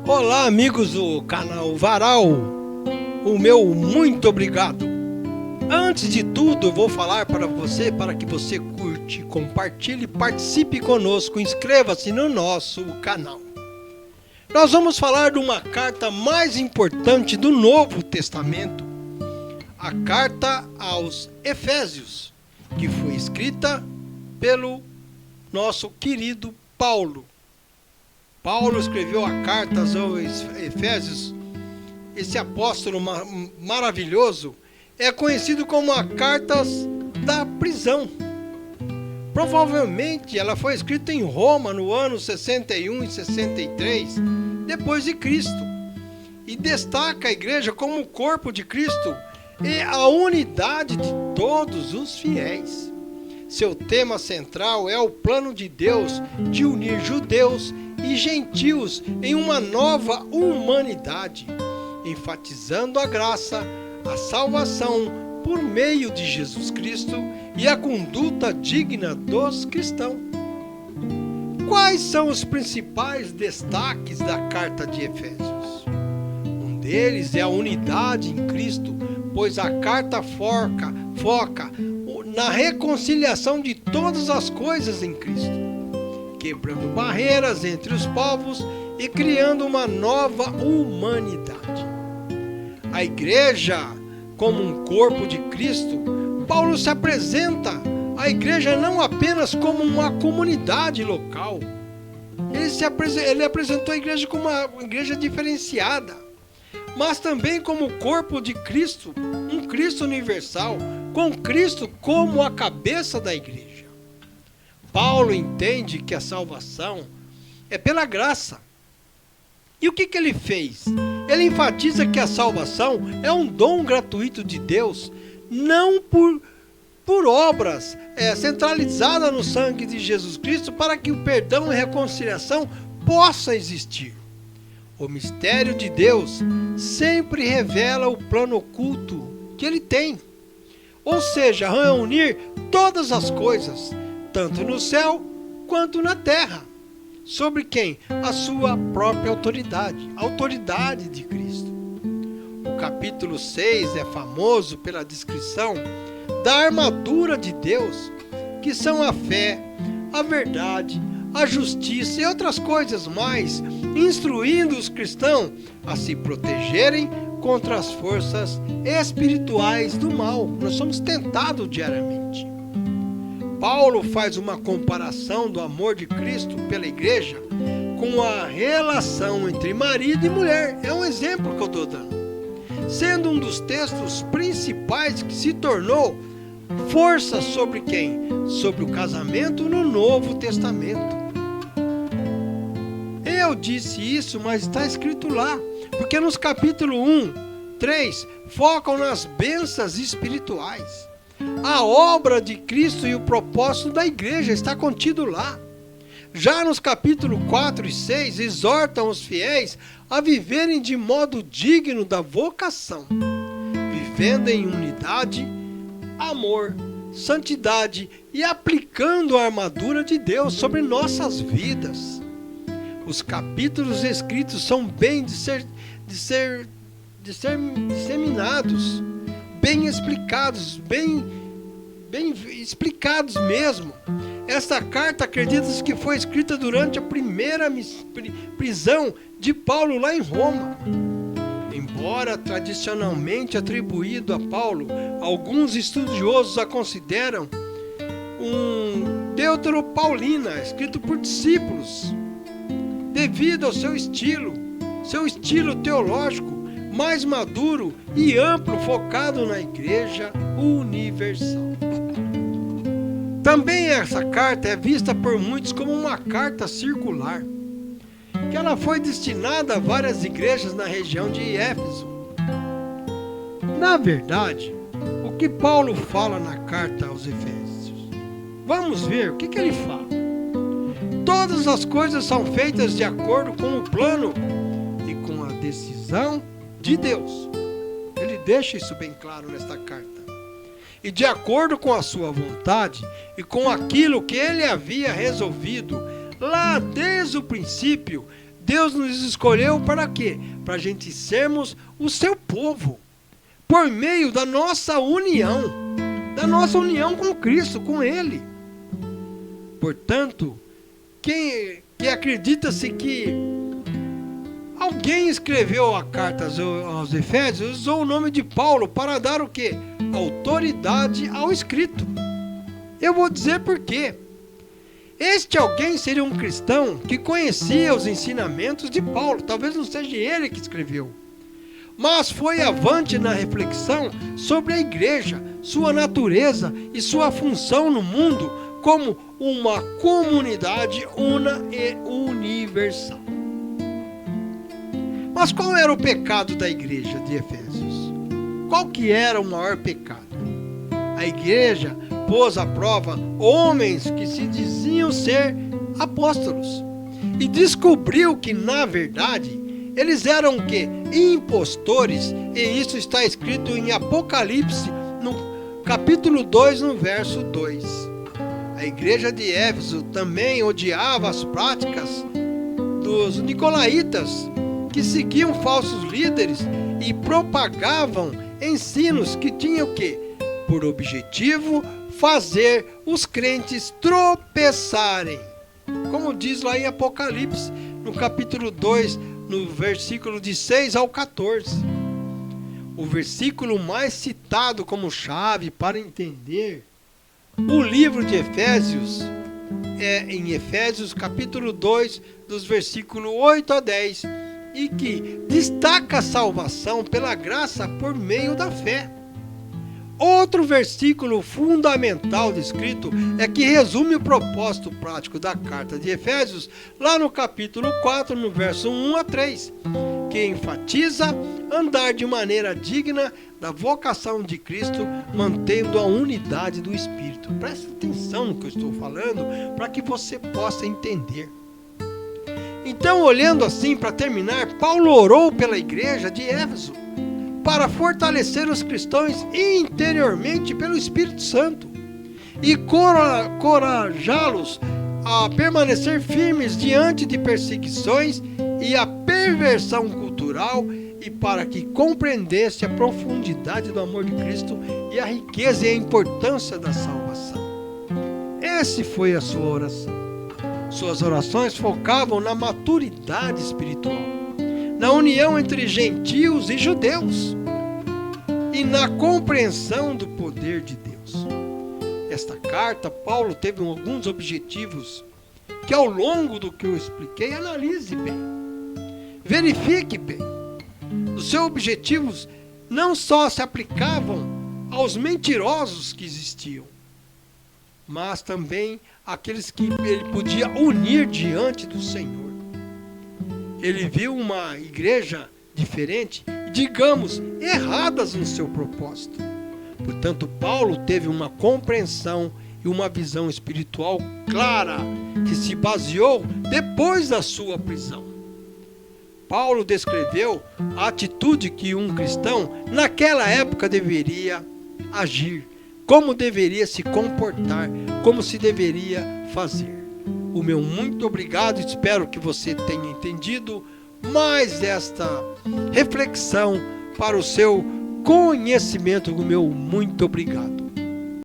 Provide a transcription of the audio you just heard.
Olá, amigos do canal Varal, o meu muito obrigado. Antes de tudo, eu vou falar para você, para que você curte, compartilhe, participe conosco, inscreva-se no nosso canal. Nós vamos falar de uma carta mais importante do Novo Testamento, a carta aos Efésios, que foi escrita pelo nosso querido Paulo. Paulo escreveu a carta aos Efésios. Esse apóstolo maravilhoso é conhecido como a carta da prisão. Provavelmente ela foi escrita em Roma no ano 61 e 63 depois de Cristo, e destaca a igreja como o corpo de Cristo e a unidade de todos os fiéis. Seu tema central é o plano de Deus de unir judeus e gentios em uma nova humanidade, enfatizando a graça, a salvação por meio de Jesus Cristo e a conduta digna dos cristãos. Quais são os principais destaques da carta de Efésios? Um deles é a unidade em Cristo, pois a carta foca na reconciliação de todas as coisas em Cristo, quebrando barreiras entre os povos e criando uma nova humanidade. A igreja, como um corpo de Cristo, Paulo se apresenta a igreja não apenas como uma comunidade local. Ele apresentou a igreja como uma igreja diferenciada, mas também como o corpo de Cristo, um Cristo universal, com Cristo como a cabeça da igreja. Paulo entende que a salvação é pela graça. E o que ele fez? Ele enfatiza que a salvação é um dom gratuito de Deus, não por obras, centralizada no sangue de Jesus Cristo, para que o perdão e reconciliação possa existir. O mistério de Deus sempre revela o plano oculto que ele tem, ou seja, reunir todas as coisas, tanto no céu quanto na terra. Sobre quem? A sua própria autoridade, a autoridade de Cristo. O capítulo 6 é famoso pela descrição da armadura de Deus, que são a fé, a verdade, a justiça e outras coisas mais, instruindo os cristãos a se protegerem contra as forças espirituais do mal. Nós somos tentados diariamente. Paulo faz uma comparação do amor de Cristo pela igreja com a relação entre marido e mulher. É um exemplo que eu estou dando, sendo um dos textos principais que se tornou força sobre quem? Sobre o casamento no Novo Testamento. Eu disse isso, mas está escrito lá, porque nos capítulos 1, 3, focam nas bênçãos espirituais. A obra de Cristo e o propósito da igreja está contido lá. Já nos capítulos 4 e 6, exortam os fiéis a viverem de modo digno da vocação, vivendo em unidade, amor, santidade e aplicando a armadura de Deus sobre nossas vidas. Os capítulos escritos são bem disseminados, bem explicados, bem explicados mesmo. Esta carta acredita-se que foi escrita durante a primeira prisão de Paulo lá em Roma. Embora tradicionalmente atribuído a Paulo, alguns estudiosos a consideram um Deuteropaulina, escrito por discípulos, devido ao seu estilo teológico mais maduro e amplo, focado na igreja universal. Também essa carta é vista por muitos como uma carta circular, que ela foi destinada a várias igrejas na região de Éfeso. Na verdade, o que Paulo fala na carta aos Efésios? Vamos ver o que ele fala. Todas as coisas são feitas de acordo com o plano e com a decisão de Deus. Ele deixa isso bem claro nesta carta. E de acordo com a sua vontade e com aquilo que ele havia resolvido lá desde o princípio, Deus nos escolheu para quê? Para a gente sermos o seu povo, por meio da nossa união com Cristo, com Ele. Portanto, que acredita-se que alguém escreveu a carta aos Efésios, usou o nome de Paulo para dar o quê? Autoridade ao escrito. Eu vou dizer por quê. Este alguém seria um cristão que conhecia os ensinamentos de Paulo. Talvez não seja ele que escreveu, mas foi avante na reflexão sobre a igreja, sua natureza e sua função no mundo como uma comunidade una e universal. Mas qual era o pecado da igreja de Efésios? Qual que era o maior pecado? A igreja pôs à prova homens que se diziam ser apóstolos e descobriu que, na verdade, eles eram o quê? Impostores, e isso está escrito em Apocalipse, no capítulo 2, no verso 2. A igreja de Éfeso também odiava as práticas dos nicolaítas, que seguiam falsos líderes e propagavam ensinos que tinham o quê? Por objetivo, fazer os crentes tropeçarem. Como diz lá em Apocalipse, no capítulo 2, no versículo de 6 ao 14. O versículo mais citado como chave para entender o livro de Efésios é em Efésios capítulo 2, dos versículos 8 a 10, e que destaca a salvação pela graça por meio da fé. Outro versículo fundamental descrito é que resume o propósito prático da carta de Efésios, lá no capítulo 4, no verso 1 a 3, que enfatiza andar de maneira digna da vocação de Cristo, mantendo a unidade do Espírito. Preste atenção no que eu estou falando, para que você possa entender. Então, olhando assim, para terminar, Paulo orou pela igreja de Éfeso, para fortalecer os cristãos interiormente pelo Espírito Santo e corajá-los a permanecer firmes diante de perseguições e a perversão cultural, e para que compreendesse a profundidade do amor de Cristo e a riqueza e a importância da salvação. Essa foi a sua oração. Suas orações focavam na maturidade espiritual, na união entre gentios e judeus e na compreensão do poder de Deus. Esta carta, Paulo teve alguns objetivos que, ao longo do que eu expliquei, analise bem, verifique bem. Os seus objetivos não só se aplicavam aos mentirosos que existiam, mas também àqueles que ele podia unir diante do Senhor. Ele viu uma igreja diferente, digamos, erradas no seu propósito. Portanto, Paulo teve uma compreensão e uma visão espiritual clara, que se baseou depois da sua prisão. Paulo descreveu a atitude que um cristão naquela época deveria agir, como deveria se comportar, como se deveria fazer. O meu muito obrigado, espero que você tenha entendido mais esta reflexão para o seu conhecimento. O meu muito obrigado.